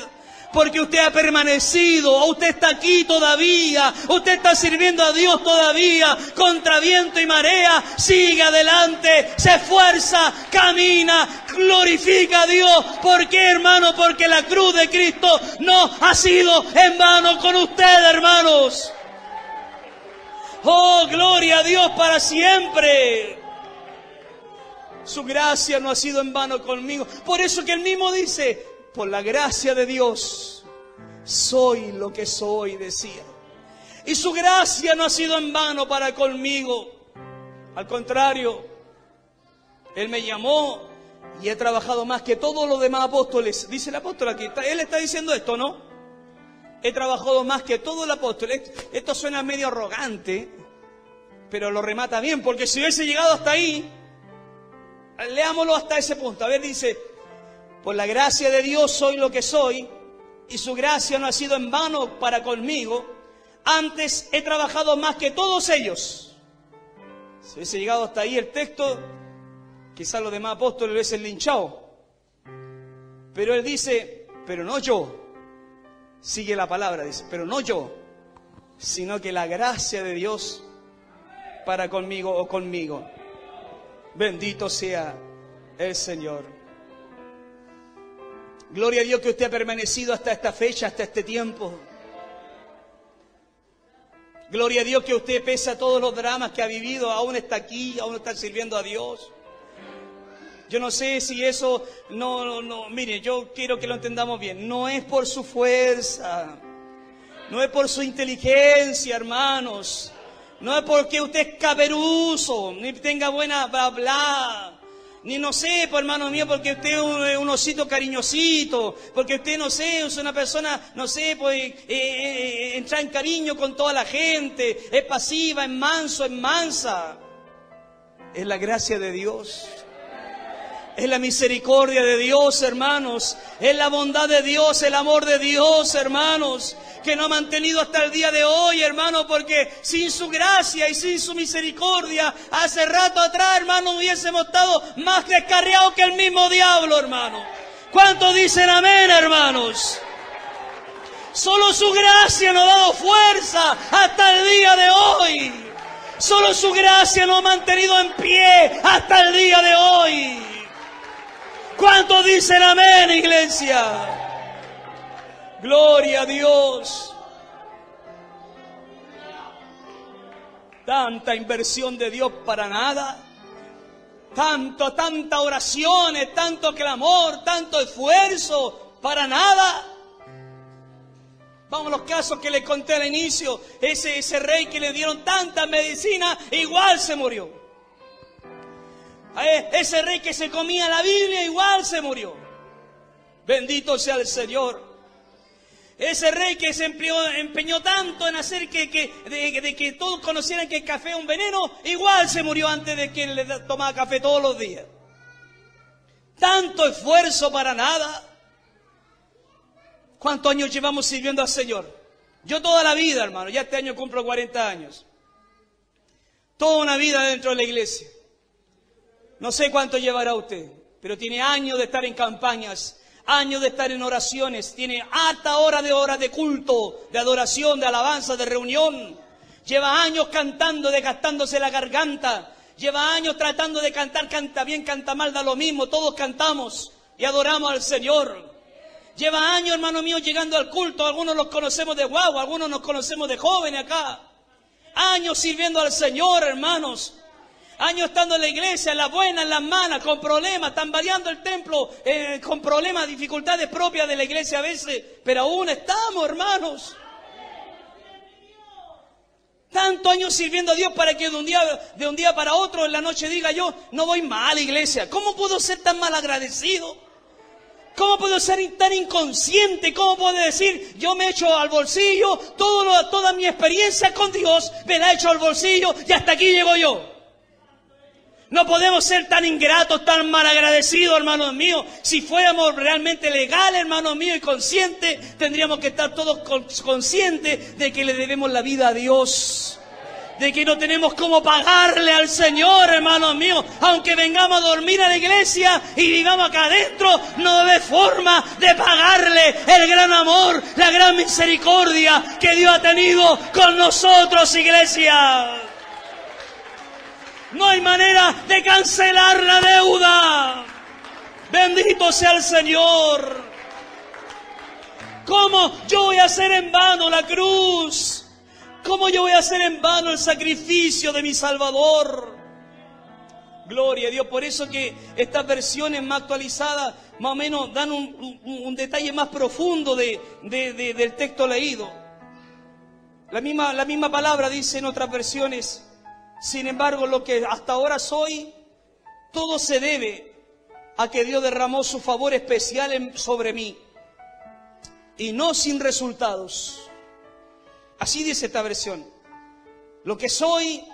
Porque usted ha permanecido, usted está aquí todavía, usted está sirviendo a Dios todavía, contra viento y marea, sigue adelante, se esfuerza, camina, glorifica a Dios. ¿Por qué, hermano? Porque la cruz de Cristo no ha sido en vano con usted, hermanos. Oh, gloria a Dios para siempre. Su gracia no ha sido en vano conmigo. Por eso que Él mismo dice, por la gracia de Dios, soy lo que soy, decía. Y su gracia no ha sido en vano para conmigo. Al contrario, Él me llamó y he trabajado más que todos los demás apóstoles. Dice el apóstol aquí, él está diciendo esto, ¿no? He trabajado más que todo el apóstol. Esto suena medio arrogante, pero lo remata bien, porque si hubiese llegado hasta ahí, leámoslo hasta ese punto. A ver, dice, por la gracia de Dios soy lo que soy, y su gracia no ha sido en vano para conmigo. Antes he trabajado más que todos ellos. Si hubiese llegado hasta ahí el texto, quizás los demás apóstoles lo hubiesen linchado. Pero Él dice, pero no yo. Sigue la palabra, dice, pero no yo, sino que la gracia de Dios para conmigo o conmigo. Bendito sea el Señor. Gloria a Dios que usted ha permanecido hasta esta fecha, hasta este tiempo. Gloria a Dios que usted, pese a todos los dramas que ha vivido, aún está aquí, aún está sirviendo a Dios. Yo no sé si eso, mire, yo quiero que lo entendamos bien. No es por su fuerza, no es por su inteligencia, hermanos. No es porque usted es caperuso, ni tenga buena bla bla. Ni no sé, pues hermano mío, porque usted es un osito cariñosito, porque usted, no sé, es una persona, no sé, pues entra en cariño con toda la gente, es pasiva, es manso, es mansa. Es la gracia de Dios. Es la misericordia de Dios, hermanos. Es la bondad de Dios, el amor de Dios, hermanos, que nos ha mantenido hasta el día de hoy, hermano, porque sin su gracia y sin su misericordia, hace rato atrás, hermano, hubiésemos estado más descarriados que el mismo diablo, hermano. ¿Cuántos dicen amén, hermanos? Solo su gracia nos ha dado fuerza hasta el día de hoy. Solo su gracia nos ha mantenido en pie hasta el día de hoy. ¿Cuántos dicen amén, iglesia? Gloria a Dios. Tanta inversión de Dios para nada. Tanta oraciones, tanto clamor, tanto esfuerzo para nada. Vamos a los casos que les conté al inicio. Ese rey que le dieron tanta medicina, igual se murió. Ese rey que se comía la Biblia, igual se murió. Bendito sea el Señor. Ese rey que se empeñó tanto en hacer que todos conocieran que el café es un veneno, igual se murió antes de que le tomara café todos los días. Tanto esfuerzo para nada. ¿Cuántos años llevamos sirviendo al Señor? Yo toda la vida, hermano. Ya este año cumplo 40 años. Toda una vida dentro de la iglesia. No sé cuánto llevará usted, pero tiene años de estar en campañas, años de estar en oraciones, tiene harta horas de culto, de adoración, de alabanza, de reunión. Lleva años cantando, desgastándose la garganta. Lleva años tratando de cantar, canta bien, canta mal, da lo mismo. Todos cantamos y adoramos al Señor. Lleva años, hermano mío, llegando al culto. Algunos los conocemos de guagua, algunos nos conocemos de jóvenes acá. Años sirviendo al Señor, hermanos. Años estando en la iglesia, en las buenas, en las malas, con problemas, tambaleando el templo, con problemas, dificultades propias de la iglesia a veces, pero aún estamos, hermanos. Tantos años sirviendo a Dios para que de un día para otro en la noche diga yo, no voy más a la iglesia. ¿Cómo puedo ser tan mal agradecido? ¿Cómo puedo ser tan inconsciente? ¿Cómo puedo decir, yo me echo al bolsillo, toda mi experiencia con Dios me la echo al bolsillo y hasta aquí llego yo? No podemos ser tan ingratos, tan malagradecidos, hermanos míos. Si fuéramos realmente legales, hermanos míos, y conscientes, tendríamos que estar todos conscientes de que le debemos la vida a Dios. De que no tenemos cómo pagarle al Señor, hermanos míos. Aunque vengamos a dormir a la iglesia y vivamos acá adentro, no hay forma de pagarle el gran amor, la gran misericordia que Dios ha tenido con nosotros, iglesia. No hay manera de cancelar la deuda. Bendito sea el Señor. ¿Cómo yo voy a hacer en vano la cruz? ¿Cómo yo voy a hacer en vano el sacrificio de mi Salvador? Gloria a Dios. Por eso que estas versiones más actualizadas más o menos dan un detalle más profundo del texto leído. La misma palabra dice en otras versiones: sin embargo, lo que hasta ahora soy, todo se debe a que Dios derramó su favor especial sobre mí, y no sin resultados. Así dice esta versión. Lo que soy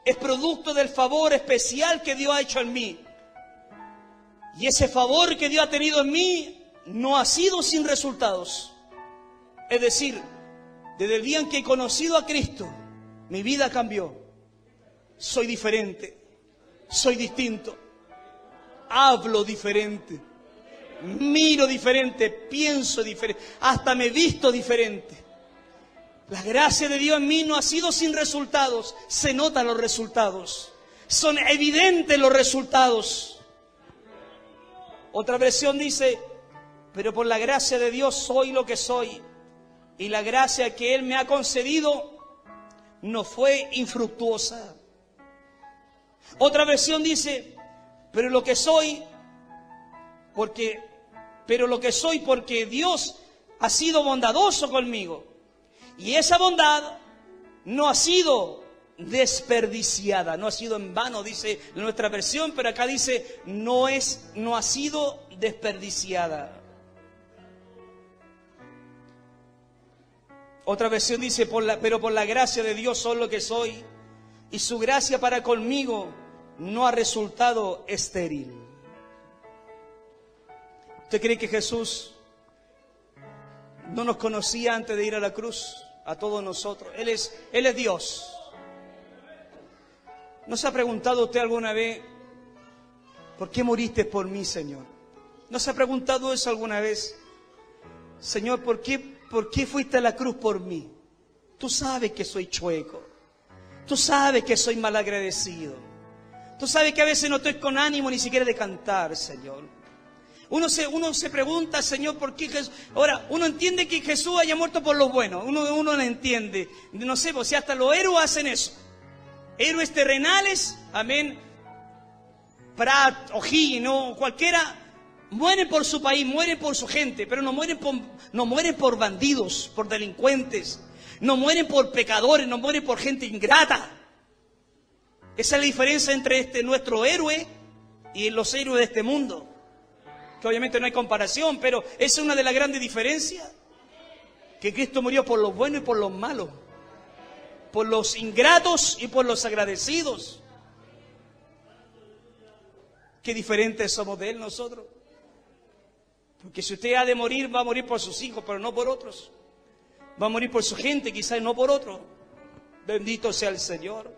es producto del favor especial que Dios ha hecho en mí. Y ese favor que Dios ha tenido en mí no ha sido sin resultados. Es decir, desde el día en que he conocido a Cristo, mi vida cambió. Soy diferente, soy distinto, hablo diferente, miro diferente, pienso diferente, hasta me visto diferente. La gracia de Dios en mí no ha sido sin resultados, se notan los resultados, son evidentes los resultados. Otra versión dice: pero por la gracia de Dios soy lo que soy, y la gracia que Él me ha concedido no fue infructuosa. Otra versión dice: pero lo que soy porque Dios ha sido bondadoso conmigo, y esa bondad no ha sido desperdiciada, no ha sido en vano, dice nuestra versión, pero acá dice no ha sido desperdiciada. Otra versión dice: pero por la gracia de Dios soy lo que soy, y su gracia para conmigo no ha resultado estéril. ¿Usted cree que Jesús no nos conocía antes de ir a la cruz? A todos nosotros. Él es Dios. ¿No se ha preguntado usted alguna vez: ¿por qué moriste por mí, Señor? ¿No se ha preguntado eso alguna vez? Señor, ¿por qué fuiste a la cruz por mí? Tú sabes que soy chueco. Tú sabes que soy malagradecido. Tú sabes que a veces no estoy con ánimo ni siquiera de cantar, Señor. Uno se pregunta, Señor, ¿por qué Jesús? Ahora, uno entiende que Jesús haya muerto por los buenos. Uno lo entiende. No sé, pues si hasta los héroes hacen eso. Héroes terrenales, amén. Prat, O'Higgins, no, cualquiera, mueren por su país, mueren por su gente, pero no mueren por bandidos, por delincuentes. No mueren por pecadores, no mueren por gente ingrata. Esa es la diferencia entre nuestro héroe y los héroes de este mundo. Que obviamente no hay comparación, pero esa es una de las grandes diferencias. Que Cristo murió por los buenos y por los malos. Por los ingratos y por los agradecidos. Qué diferentes somos de Él nosotros. Porque si usted ha de morir, va a morir por sus hijos, pero no por otros. Va a morir por su gente, quizás no por otro. Bendito sea el Señor.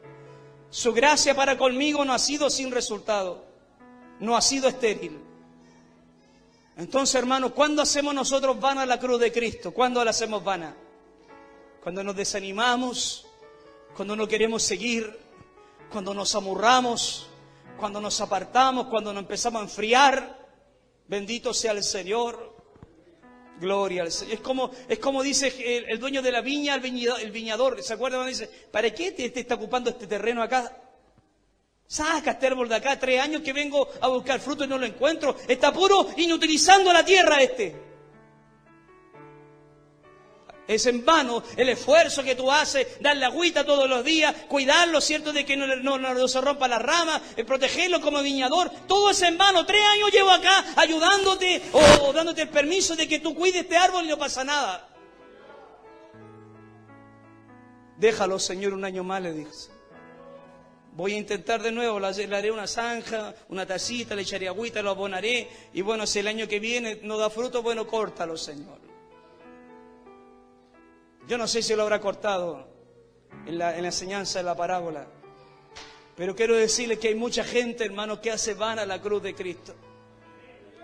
Su gracia para conmigo no ha sido sin resultado. No ha sido estéril. Entonces, hermanos, ¿cuándo hacemos nosotros vana la cruz de Cristo? ¿Cuándo la hacemos vana? Cuando nos desanimamos, cuando no queremos seguir, cuando nos amurramos, cuando nos apartamos, cuando nos empezamos a enfriar. Bendito sea el Señor. Gloria al Señor. Es como dice el dueño de la viña, el viñador. ¿Se acuerdan cuando dice: ¿para qué te está ocupando este terreno acá? Saca este árbol de acá, 3 años que vengo a buscar fruto y no lo encuentro. Está puro inutilizando la tierra este. Es en vano el esfuerzo que tú haces, darle agüita todos los días, cuidarlo, ¿cierto? De que no se rompa la rama, protegerlo como viñador. Todo es en vano. 3 años llevo acá ayudándote o dándote el permiso de que tú cuides este árbol y no pasa nada. Déjalo, Señor, 1 año más, le dije. Voy a intentar de nuevo, le haré una zanja, una tacita, le echaré agüita, lo abonaré. Y bueno, si el año que viene no da fruto, bueno, córtalo, Señor. Yo no sé si lo habrá cortado en la enseñanza de la parábola. Pero quiero decirles que hay mucha gente, hermano, que hace vana la cruz de Cristo.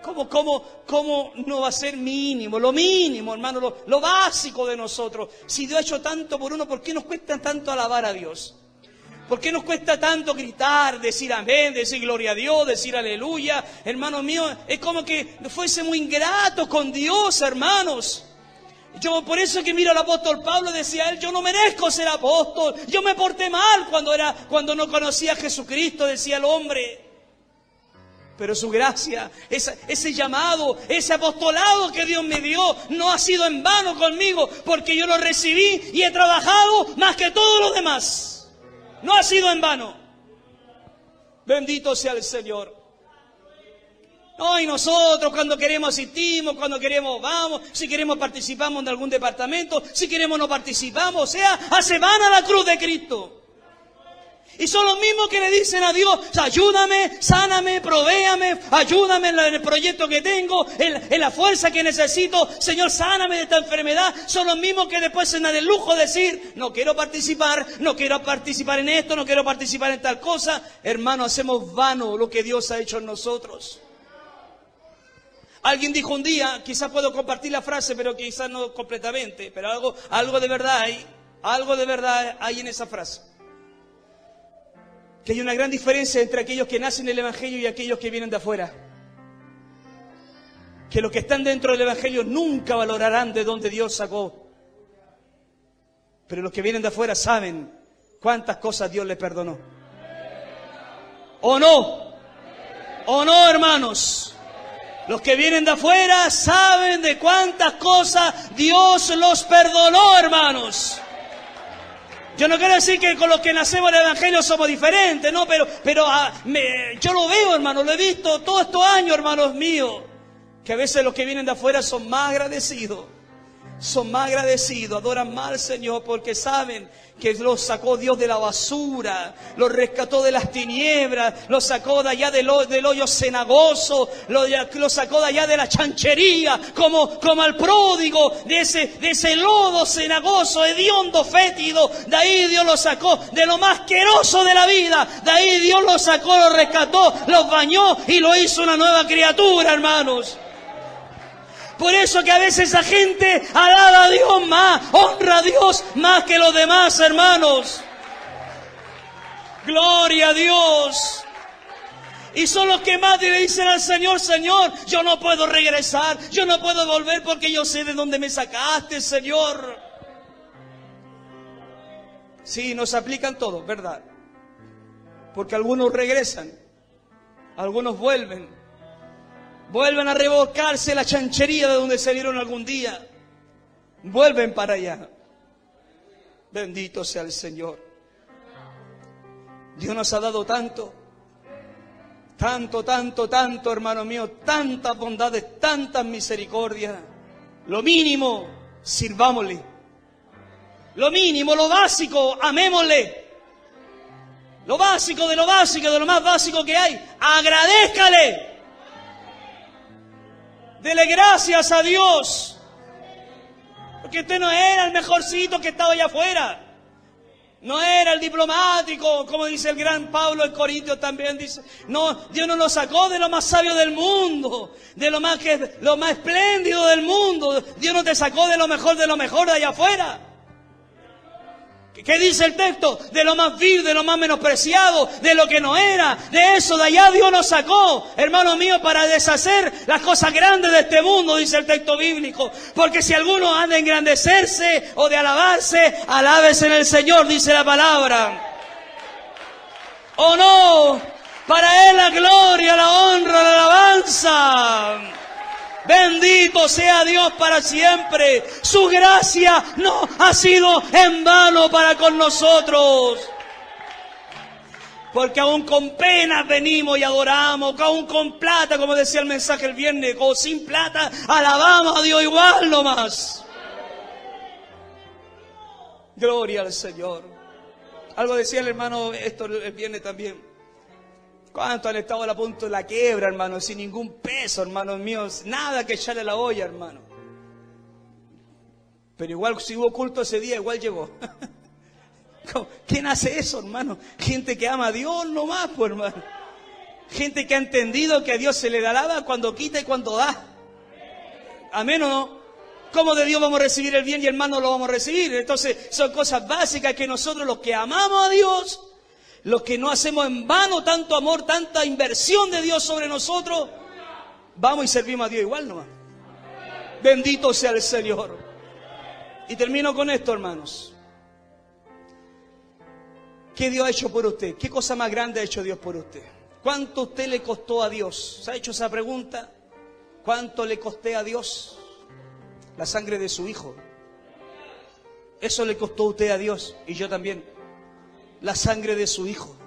¿Cómo no va a ser mínimo? Lo mínimo, hermano, lo básico de nosotros. Si Dios ha hecho tanto por uno, ¿por qué nos cuesta tanto alabar a Dios? ¿Por qué nos cuesta tanto gritar, decir amén, decir gloria a Dios, decir aleluya? Hermanos míos, es como que fuésemos ingratos con Dios, hermanos. Yo por eso que miro al apóstol Pablo, decía él, yo no merezco ser apóstol, yo me porté mal cuando no conocía a Jesucristo, decía el hombre. Pero su gracia, ese llamado, ese apostolado que Dios me dio, no ha sido en vano conmigo, porque yo lo recibí y he trabajado más que todos los demás. No ha sido en vano. Bendito sea el Señor. No, y nosotros cuando queremos asistimos, cuando queremos vamos, si queremos participamos de algún departamento, si queremos no participamos, o sea, hace vana la cruz de Cristo. Y son los mismos que le dicen a Dios, ayúdame, sáname, provéame, ayúdame en el proyecto que tengo, en la fuerza que necesito, Señor, sáname de esta enfermedad. Son los mismos que después se dan el lujo de decir, no quiero participar en esto, no quiero participar en tal cosa. Hermano, hacemos vano lo que Dios ha hecho en nosotros. Alguien dijo un día, quizás puedo compartir la frase, pero quizás no completamente, pero algo de verdad hay en esa frase. Que hay una gran diferencia entre aquellos que nacen en el Evangelio y aquellos que vienen de afuera. Que los que están dentro del Evangelio nunca valorarán de dónde Dios sacó. Pero los que vienen de afuera saben cuántas cosas Dios les perdonó. ¿O no? ¿O no, hermanos? Los que vienen de afuera saben de cuántas cosas Dios los perdonó, hermanos. Yo no quiero decir que con los que nacemos en el Evangelio somos diferentes, no, pero yo lo veo, hermano, lo he visto todos estos años, hermanos míos, que a veces los que vienen de afuera son más agradecidos, adoran más al Señor porque saben que los sacó Dios de la basura, los rescató de las tinieblas, los sacó de allá del hoyo cenagoso, los sacó de allá de la chanchería, como al pródigo, de ese lodo cenagoso, hediondo, fétido. De ahí Dios los sacó, de lo más asqueroso de la vida. De ahí Dios los sacó, los rescató, los bañó y lo hizo una nueva criatura, hermanos. Por eso que a veces esa gente alaba a Dios más, honra a Dios más que los demás, hermanos. Gloria a Dios. Y son los que más le dicen al Señor, Señor, yo no puedo regresar, yo no puedo volver porque yo sé de dónde me sacaste, Señor. Sí, nos aplican todos, ¿verdad? Porque algunos regresan, algunos vuelven a revolcarse la chanchería de donde salieron algún día. Vuelven para allá. Bendito sea el Señor. Dios nos ha dado tanto, hermano mío, tantas bondades, tantas misericordias. Lo mínimo, sirvámosle. Lo mínimo, lo básico, amémosle. Lo básico, de lo más básico que hay, agradézcale. Dele gracias a Dios. Porque usted no era el mejorcito que estaba allá afuera. No era el diplomático, como dice el gran Pablo en Corintios también dice. No, Dios no lo sacó de lo más sabio del mundo, de lo más espléndido del mundo. Dios no te sacó de lo mejor de allá afuera. ¿Qué dice el texto? De lo más vil, de lo más menospreciado, de lo que no era, de eso, de allá Dios nos sacó, hermano mío, para deshacer las cosas grandes de este mundo, dice el texto bíblico. Porque si alguno ha de engrandecerse o de alabarse, alábese en el Señor, dice la palabra. ¿O no? Para Él la gloria, la honra, la alabanza. Bendito Bendito sea Dios para siempre. Su gracia no ha sido en vano para con nosotros. Porque aún con penas venimos y adoramos, que aún con plata, como decía el mensaje el viernes, o sin plata, alabamos a Dios igual nomás. Gloria al Señor. Algo decía el hermano esto el viernes también. ¿Cuántos han estado a la punta de la quiebra, hermano? Sin ningún peso, hermanos míos. Nada que echarle a la olla, hermano. Pero igual si hubo culto ese día, igual llegó. ¿Quién hace eso, hermano? Gente que ama a Dios nomás, pues, hermano. Gente que ha entendido que a Dios se le da alaba cuando quita y cuando da. ¿Amén o no? ¿Cómo de Dios vamos a recibir el bien y el mal no lo vamos a recibir? Entonces son cosas básicas que nosotros los que amamos a Dios, los que no hacemos en vano tanto amor, tanta inversión de Dios sobre nosotros, vamos y servimos a Dios igual nomás. Bendito sea el Señor. Y termino con esto, hermanos. ¿Qué Dios ha hecho por usted? ¿Qué cosa más grande ha hecho Dios por usted? ¿Cuánto usted le costó a Dios? ¿Se ha hecho esa pregunta? ¿Cuánto le costé a Dios? La sangre de su Hijo. Eso le costó a usted a Dios y yo también. La sangre de su Hijo.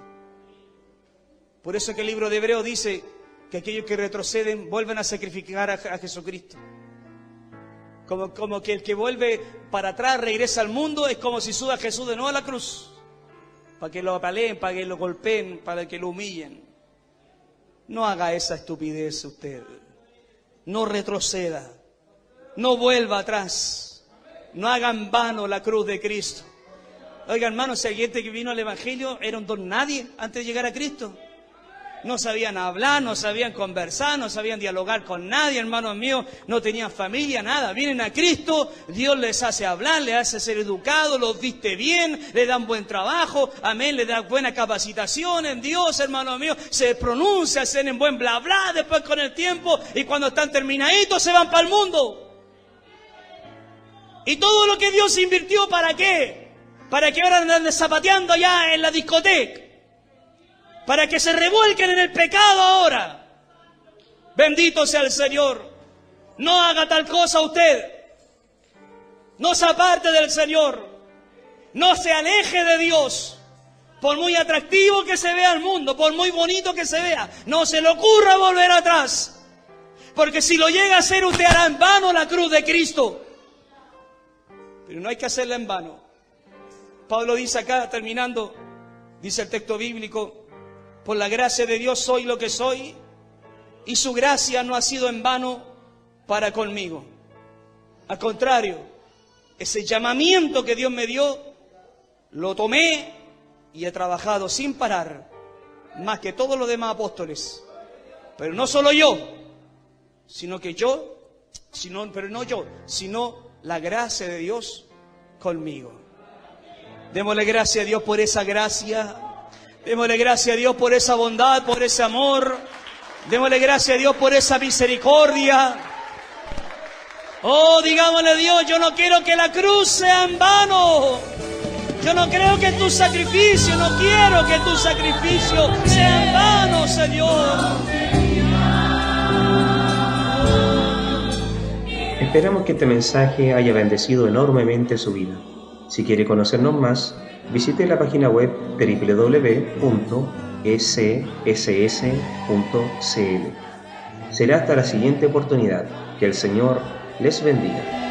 Por eso que el libro de Hebreos dice que aquellos que retroceden vuelven a sacrificar a Jesucristo. Como que el que vuelve para atrás regresa al mundo, es como si suba a Jesús de nuevo a la cruz. Para que lo apaleen, para que lo golpeen, para que lo humillen. No haga esa estupidez usted. No retroceda. No vuelva atrás. No haga en vano la cruz de Cristo. Oiga, hermanos, si hay gente que vino al Evangelio era un don nadie antes de llegar a Cristo. No sabían hablar, no sabían conversar, no sabían dialogar con nadie, hermanos míos. No tenían familia, nada. Vienen a Cristo, Dios les hace hablar, les hace ser educados, los viste bien, les dan buen trabajo, amén, les da buena capacitación en Dios, hermanos míos. Se pronuncia, hacen en buen bla bla, después con el tiempo, y cuando están terminaditos se van para el mundo. Y todo lo que Dios invirtió, ¿para qué? Para que ahora anden zapateando allá en la discoteca. Para que se revuelquen en el pecado ahora. Bendito sea el Señor. No haga tal cosa usted. No se aparte del Señor. No se aleje de Dios. Por muy atractivo que se vea el mundo, por muy bonito que se vea, no se le ocurra volver atrás. Porque si lo llega a hacer, usted hará en vano la cruz de Cristo. Pero no hay que hacerla en vano. Pablo dice acá, terminando, dice el texto bíblico: por la gracia de Dios soy lo que soy, y su gracia no ha sido en vano para conmigo. Al contrario, ese llamamiento que Dios me dio, lo tomé y he trabajado sin parar, más que todos los demás apóstoles. Pero no solo yo, sino la gracia de Dios conmigo. Démosle gracias a Dios por esa gracia. Démosle gracias a Dios por esa bondad, por ese amor. Démosle gracias a Dios por esa misericordia. Oh, digámosle a Dios, yo no quiero que la cruz sea en vano. Yo no creo que tu sacrificio, no quiero que tu sacrificio sea en vano, Señor. Esperamos que este mensaje haya bendecido enormemente su vida. Si quiere conocernos más, visite la página web www.ecss.cl. Será hasta la siguiente oportunidad. Que el Señor les bendiga.